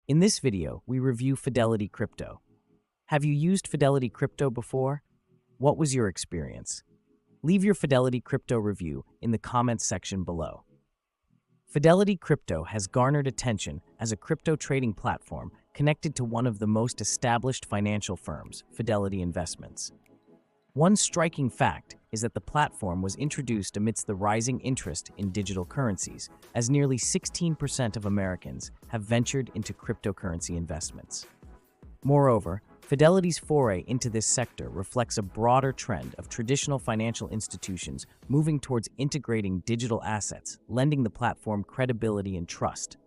In this video, we review Fidelity Crypto. Have you used Fidelity Crypto before? What was your experience? Leave your Fidelity Crypto review in the comments section below. Fidelity Crypto has garnered attention as a crypto trading platform connected to one of the most established financial firms, Fidelity Investments. One striking fact is that the platform was introduced amidst the rising interest in digital currencies, as nearly 16% of Americans have ventured into cryptocurrency investments. Moreover, Fidelity's foray into this sector reflects a broader trend of traditional financial institutions moving towards integrating digital assets, lending the platform credibility and trust.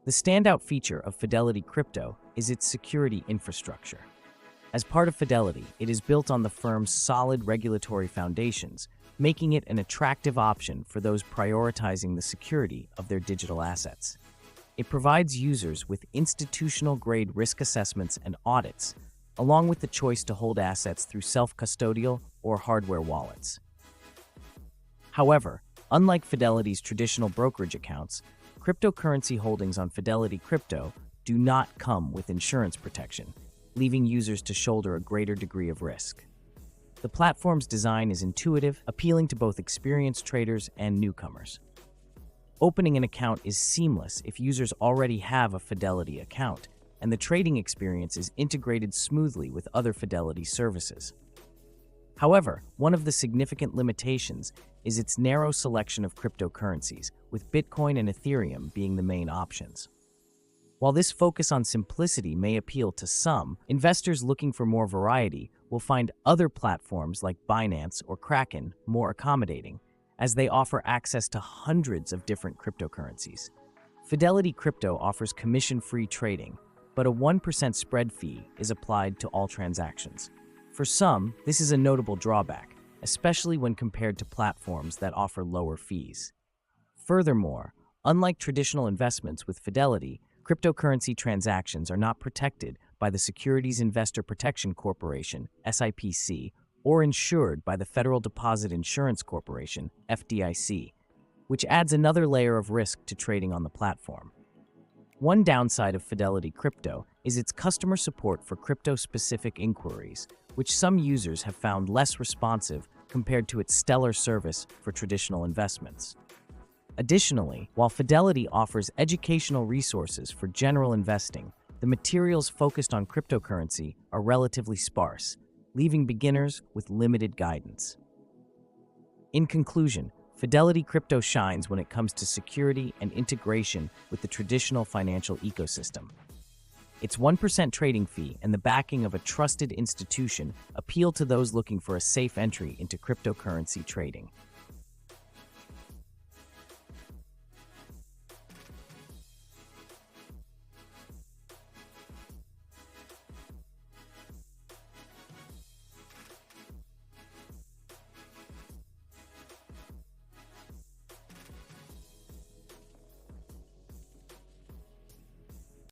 The standout feature of Fidelity Crypto is its security infrastructure. As part of Fidelity, it is built on the firm's solid regulatory foundations, making it an attractive option for those prioritizing the security of their digital assets. It provides users with institutional-grade risk assessments and audits, along with the choice to hold assets through self-custodial or hardware wallets. However, unlike Fidelity's traditional brokerage accounts, cryptocurrency holdings on Fidelity Crypto do not come with insurance protection, leaving users to shoulder a greater degree of risk. The platform's design is intuitive, appealing to both experienced traders and newcomers. Opening an account is seamless if users already have a Fidelity account, and the trading experience is integrated smoothly with other Fidelity services. However, one of the significant limitations is its narrow selection of cryptocurrencies, with Bitcoin and Ethereum being the main options. While this focus on simplicity may appeal to some, investors looking for more variety will find other platforms like Binance or Kraken more accommodating, as they offer access to hundreds of different cryptocurrencies. Fidelity Crypto offers commission-free trading, but a 1% spread fee is applied to all transactions. For some, this is a notable drawback, especially when compared to platforms that offer lower fees. Furthermore, unlike traditional investments with Fidelity, cryptocurrency transactions are not protected by the Securities Investor Protection Corporation, SIPC, or insured by the Federal Deposit Insurance Corporation, FDIC, which adds another layer of risk to trading on the platform. One downside of Fidelity Crypto is its customer support for crypto-specific inquiries, which some users have found less responsive compared to its stellar service for traditional investments. Additionally, while Fidelity offers educational resources for general investing, the materials focused on cryptocurrency are relatively sparse, leaving beginners with limited guidance. In conclusion, Fidelity Crypto shines when it comes to security and integration with the traditional financial ecosystem. Its 1% trading fee and the backing of a trusted institution appeal to those looking for a safe entry into cryptocurrency trading.